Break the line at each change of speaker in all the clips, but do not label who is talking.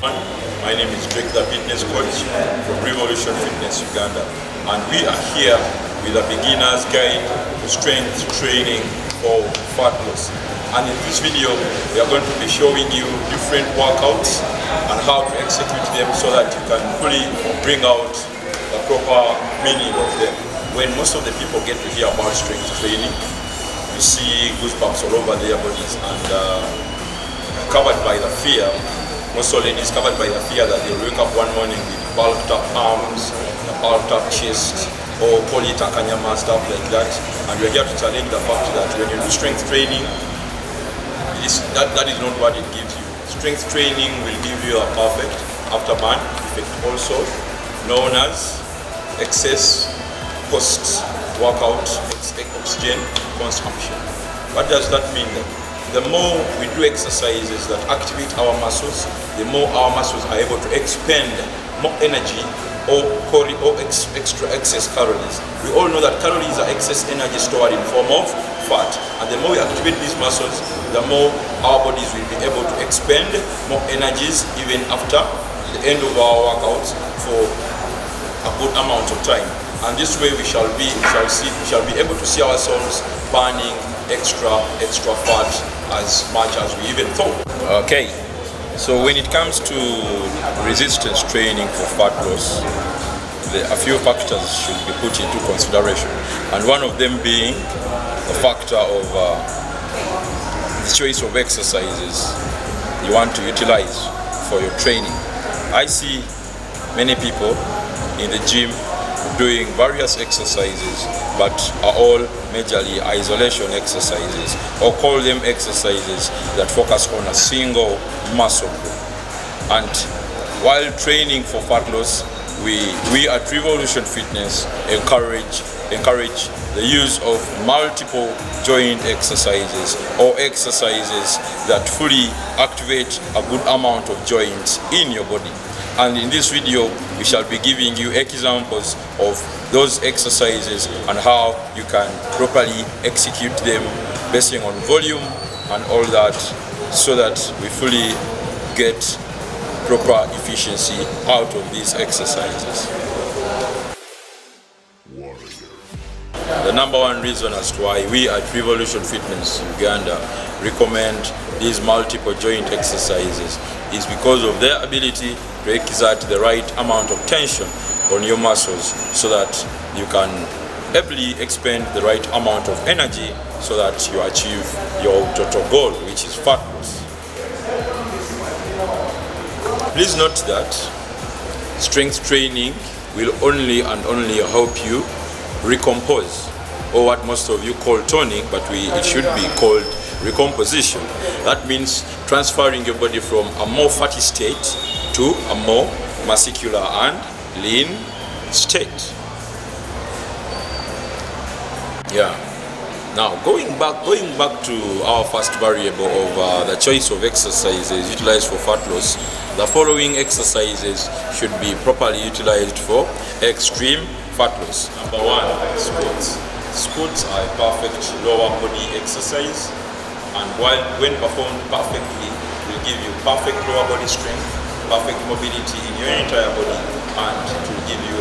My name is Drake, the fitness coach from Revolution Fitness Uganda, and we are here with a beginner's guide to strength training for fat loss. And in this video, we are going to be showing you different workouts and how to execute them so that you can fully bring out the proper meaning of them. When most of the people get to hear about strength training, you see goosebumps all over their bodies and covered by the fear. Most of it is covered by the fear that they'll wake up one morning with bulked up arms, a bulked up chest, or call it akanyama, stuff like that. And we're here to challenge the fact that when you do strength training, that is not what it gives you. Strength training will give you a perfect afterburn effect, also known as excess post-workout oxygen consumption. What does that mean then? The more we do exercises that activate our muscles, the more our muscles are able to expend more energy or extra excess calories. We all know that calories are excess energy stored in form of fat, and the more we activate these muscles, the more our bodies will be able to expend more energies even after the end of our workouts for a good amount of time. And this way we shall be able to see ourselves burning extra fat as much as we even thought. Okay, so when it comes to resistance training for fat loss, a few factors should be put into consideration, and one of them being the factor of the choice of exercises you want to utilize for your training. I see many people in the gym doing various exercises, but are all majorly isolation exercises, or call them exercises that focus on a single muscle group. And while training for fat loss, we at Revolution Fitness encourage the use of multiple joint exercises, or exercises that fully activate a good amount of joints in your body. And in this video, we shall be giving you examples of those exercises and how you can properly execute them based on volume and all that, so that we fully get proper efficiency out of these exercises. The number one reason as to why we at Revolution Fitness Uganda recommend these multiple joint exercises is because of their ability to exert the right amount of tension on your muscles, so that you can ably expend the right amount of energy so that you achieve your total goal, which is fat loss. Please note that strength training will only and only help you recompose, or what most of you call toning, but it should be called recomposition. That means transferring your body from a more fatty state to a more muscular and lean state. Yeah. Now going back to our first variable of the choice of exercises utilized for fat loss, the following exercises should be properly utilized for extreme fat loss. Number one, squats. Squats are a perfect lower body exercise, and when performed perfectly, will give you perfect lower body strength, perfect mobility in your entire body, and it will give you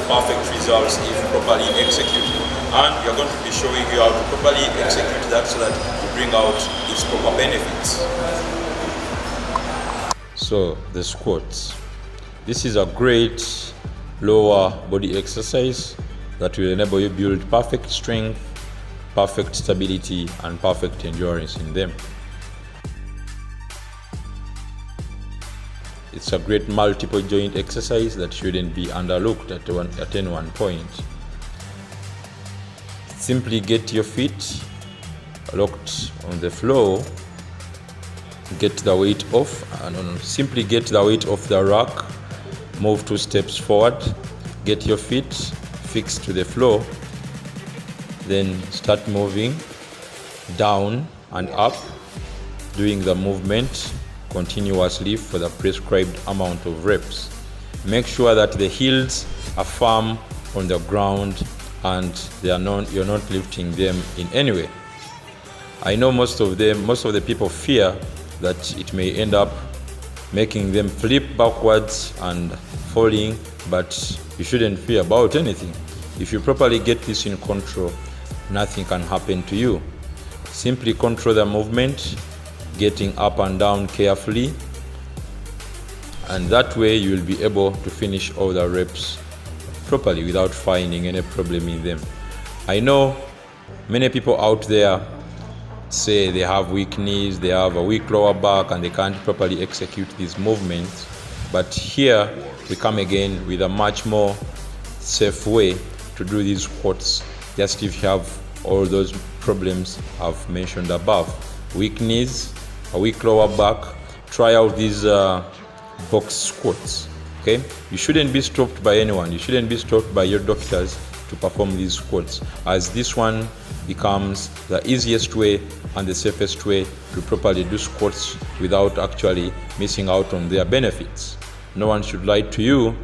perfect results if properly executed. And we are going to be showing you how to properly execute that so that you bring out its proper benefits. So the squats. This is a great lower body exercise that will enable you build perfect strength, perfect stability, and perfect endurance in them. It's a great multiple joint exercise that shouldn't be underlooked at any one point. Simply get your feet locked on the floor, get the weight off, simply get the weight off the rack, move 2 steps forward, get your feet fixed to the floor, then start moving down and up, doing the movement continuously for the prescribed amount of reps. Make sure that the heels are firm on the ground and you're not lifting them in any way. I know most of the people fear that it may end up
making them flip backwards and falling, but you shouldn't fear about anything. If you properly get this in control, nothing can happen to you. Simply control the movement, getting up and down carefully, and that way you will be able to finish all the reps properly without finding any problem in them. I know many people out there say they have weak knees, they have a weak lower back, and they can't properly execute these movements. But here we come again with a much more safe way to do these squats, just if you have all those problems I've mentioned above. Weak knees, a weak lower back, try out these box squats. Okay, you shouldn't be stopped by anyone, you shouldn't be stopped by your doctors to perform these squats, as this one becomes the easiest way and the safest way to properly do squats without actually missing out on their benefits. No one should lie to you.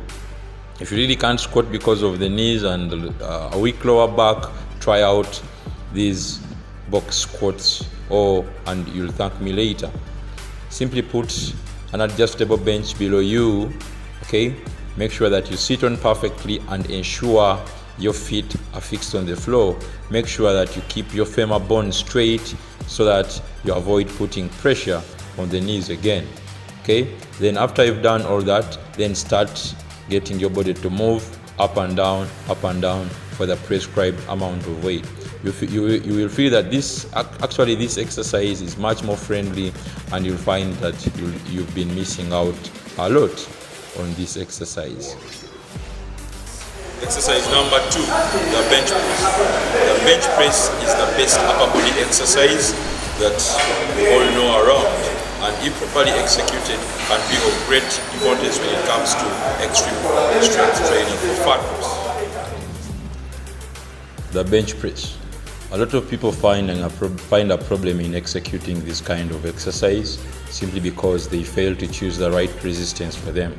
If you really can't squat because of the knees and a weak lower back, try out these box squats, and you'll thank me later. Simply put an adjustable bench below you. Okay, make sure that you sit on perfectly and ensure your feet are fixed on the floor. Make sure that you keep your femur bone straight so that you avoid putting pressure on the knees again. Okay, then after you've done all that, then start getting your body to move up and down for the prescribed amount of weight. You will feel that this exercise is much more friendly, and you'll find that you've been missing out a lot on this exercise.
Exercise number 2, the bench press. The bench press is the best upper body exercise that we all know around, and if properly executed can be of great importance when it comes to extreme strength training for fat loss.
The bench press. A lot of people find a problem in executing this kind of exercise simply because they fail to choose the right resistance for them.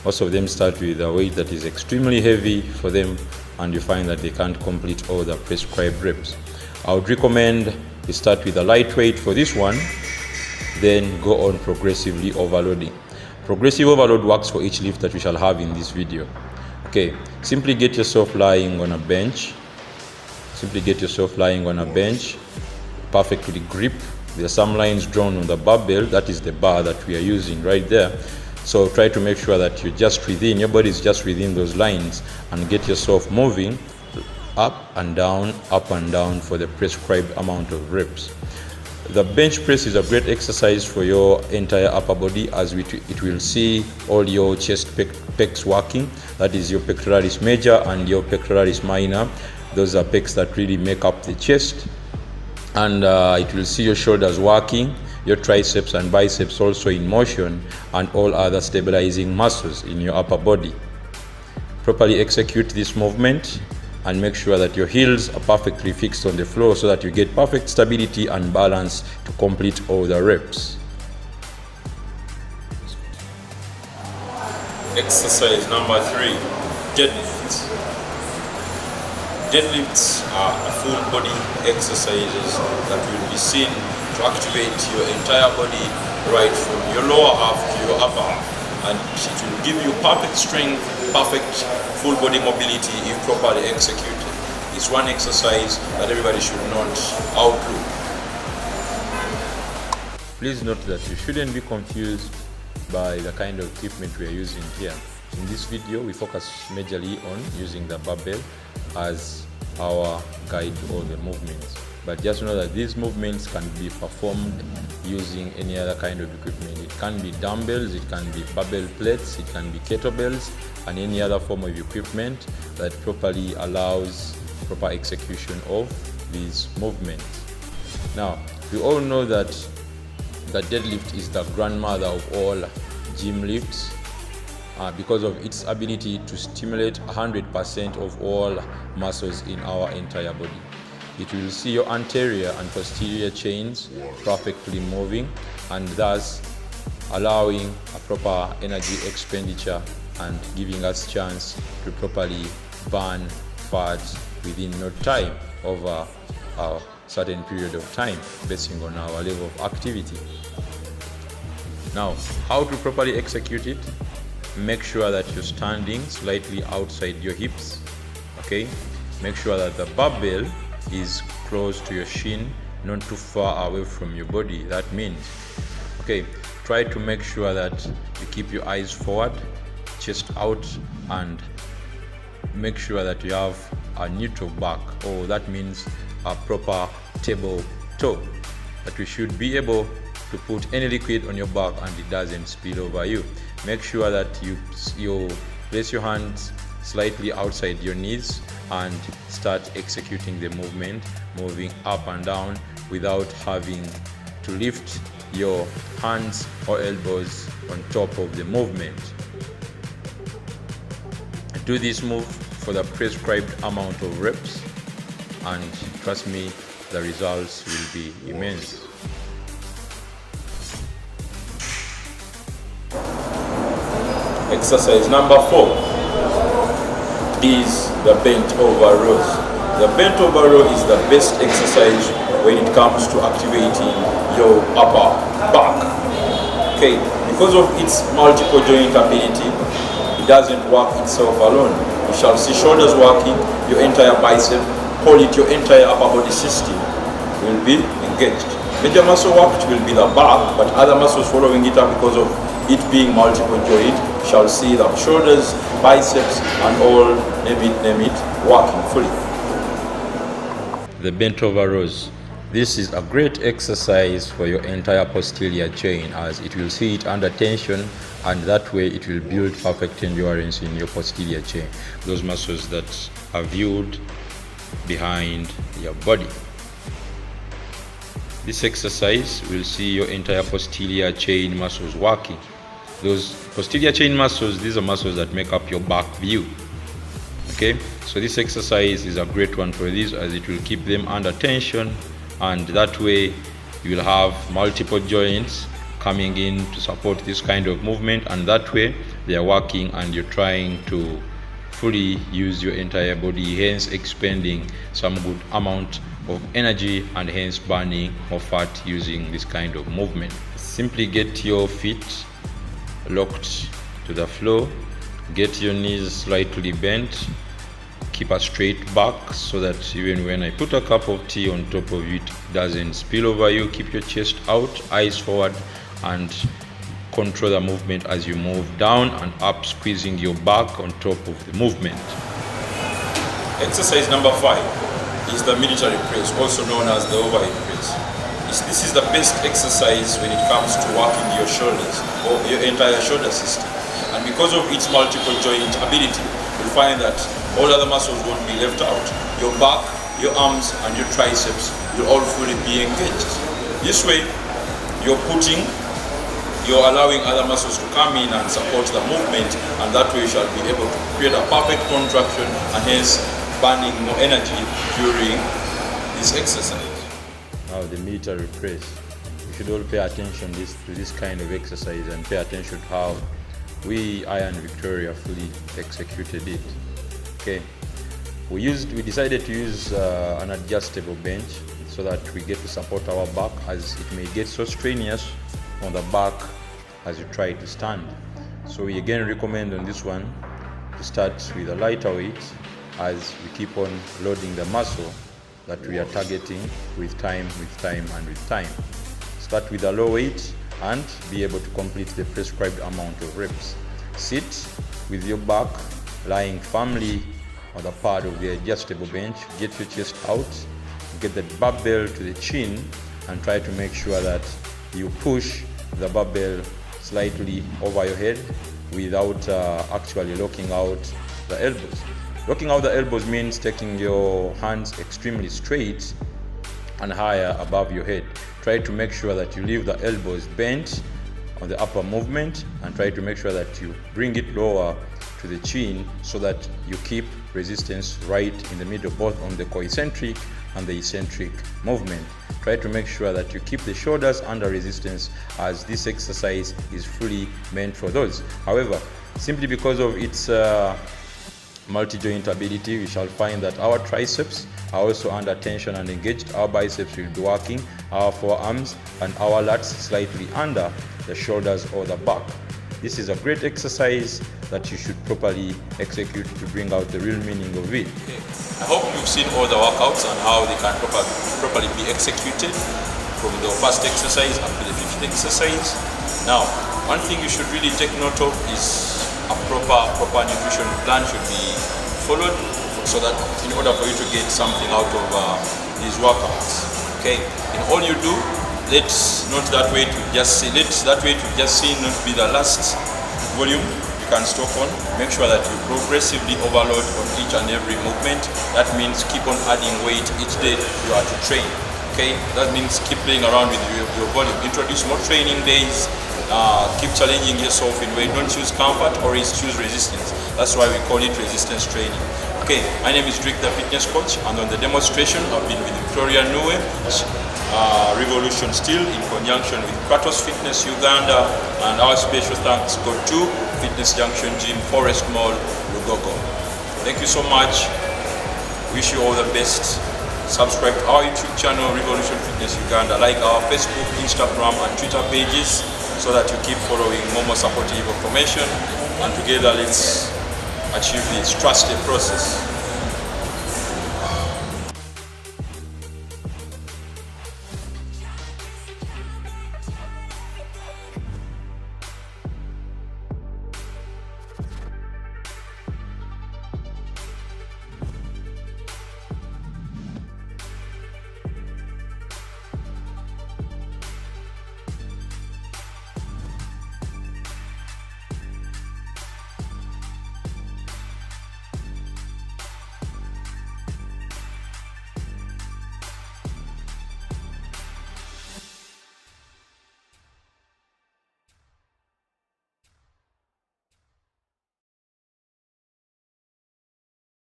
Most of them start with a weight that is extremely heavy for them, and you find that they can't complete all the prescribed reps. I would recommend you start with a light weight for this one, then go on progressively overloading. Progressive overload works for each lift that we shall have in this video. Okay, simply get yourself lying on a bench. Perfectly grip. There are some lines drawn on the barbell, that is the bar that we are using right there. So try to make sure that your body is just within those lines, and get yourself moving up and down for the prescribed amount of reps. The bench press is a great exercise for your entire upper body, as it will see all your chest pecs working. That is your pectoralis major and your pectoralis minor. Those are pecs that really make up the chest. And it will see your shoulders working, your triceps and biceps also in motion, and all other stabilizing muscles in your upper body. Properly execute this movement and make sure that your heels are perfectly fixed on the floor so that you get perfect stability and balance to complete all the reps.
Exercise number 3, deadlifts. Deadlifts are full body exercises that will be seen to activate your entire body, right from your lower half to your upper half, and it will give you perfect strength, perfect full body mobility if properly executed. It's one exercise that everybody should not outlook.
Please note that you shouldn't be confused by the kind of equipment we are using here. In this video, we focus majorly on using the barbell as our guide to all the movements. But just know that these movements can be performed using any other kind of equipment. It can be dumbbells, it can be barbell plates, it can be kettlebells, and any other form of equipment that properly allows proper execution of these movements. Now, we all know that the deadlift is the grandmother of all gym lifts, because of its ability to stimulate 100% of all muscles in our entire body. It will see your anterior and posterior chains perfectly moving, and thus allowing a proper energy expenditure and giving us chance to properly burn fat within no time over a certain period of time based on our level of activity. Now, how to properly execute it? Make sure that you're standing slightly outside your hips, okay? Make sure that the barbell is close to your shin, not too far away from your body. That means, okay, try to make sure that you keep your eyes forward, chest out, and make sure that you have a neutral back, or that means a proper table toe, that you should be able to put any liquid on your back and it doesn't spill over you. Make sure that you place your hands slightly outside your knees and start executing the movement, moving up and down without having to lift your hands or elbows on top of the movement. Do this move for the prescribed amount of reps, and trust me, the results will be immense.
Exercise number 4 is the bent over rows. The bent over row is the best exercise when it comes to activating your upper back. Okay, because of its multiple joint ability, it doesn't work itself alone. You shall see shoulders working, your entire bicep, call it your entire upper body system will be engaged. Major muscle worked will be the back, but other muscles following it up because of it being multiple joint shall see the shoulders, biceps, and all, name it, working fully.
The bent over rows. This is a great exercise for your entire posterior chain, as it will see it under tension, and that way it will build perfect endurance in your posterior chain, those muscles that are viewed behind your body. This exercise will see your entire posterior chain muscles working. Those posterior chain muscles, these are muscles that make up your back view. Okay, so this exercise is a great one for this, as it will keep them under tension, and that way you will have multiple joints coming in to support this kind of movement, and that way they are working and you're trying to fully use your entire body, hence expending some good amount of energy and hence burning more fat using this kind of movement. Simply get your feet locked to the floor, get your knees slightly bent, keep a straight back so that even when I put a cup of tea on top of it, it doesn't spill over you. Keep your chest out, eyes forward, and control the movement as you move down and up, squeezing your back on top of the movement.
Exercise number 5 is the military press, also known as the overhead press. This is the best exercise when it comes to working your shoulders or your entire shoulder system. And because of its multiple joint ability, you'll find that all other muscles won't be left out. Your back, your arms, and your triceps will all fully be engaged. This way, you're allowing other muscles to come in and support the movement, and that way you shall be able to create a perfect contraction and hence burning more energy during this exercise.
Now the military press. We should all pay attention to this kind of exercise and pay attention to how I and Victoria fully executed it. Okay, we decided to use an adjustable bench so that we get to support our back, as it may get so strenuous on the back as you try to stand. So we again recommend on this one to start with a lighter weight as we keep on loading the muscle that we are targeting with time. Start with a low weight and be able to complete the prescribed amount of reps. Sit with your back lying firmly on the pad of the adjustable bench. Get your chest out, get the barbell to the chin, and try to make sure that you push the barbell slightly over your head without actually locking out the elbows. Locking out the elbows means taking your hands extremely straight and higher above your head. Try to make sure that you leave the elbows bent on the upper movement, and try to make sure that you bring it lower to the chin so that you keep resistance right in the middle, both on the concentric and the eccentric movement. Try to make sure that you keep the shoulders under resistance, as this exercise is fully meant for those. However, simply because of its multi-joint ability, we shall find that our triceps are also under tension and engaged. Our biceps will be working, our forearms and our lats slightly under. the shoulders or the back. This is a great exercise that you should properly execute to bring out the real meaning of it.
Okay. I hope you've seen all the workouts and how they can properly be executed from the first exercise up to the fifth exercise. Now, one thing you should really take note of is a proper nutrition plan should be followed, so that in order for you to get something out of these workouts. Okay, in all you do, let that weight you just see not be the last volume you can stop on. Make sure that you progressively overload on each and every movement. That means keep on adding weight each day you are to train. Okay, that means keep playing around with your volume. Introduce more training days. Keep challenging yourself in weight. Don't choose comfort or choose resistance. That's why we call it resistance training. Okay, my name is Rick, the fitness coach, and on the demonstration I've been with Victoria Nue, Revolution Steel, in conjunction with Kratos Fitness Uganda, and our special thanks go to Fitness Junction Gym, Forest Mall, Lugogo. Thank you so much. Wish you all the best. Subscribe to our YouTube channel, Revolution Fitness Uganda. Like our Facebook, Instagram, and Twitter pages, so that you keep following more supportive information. And together, let's achieve this. Trust the process.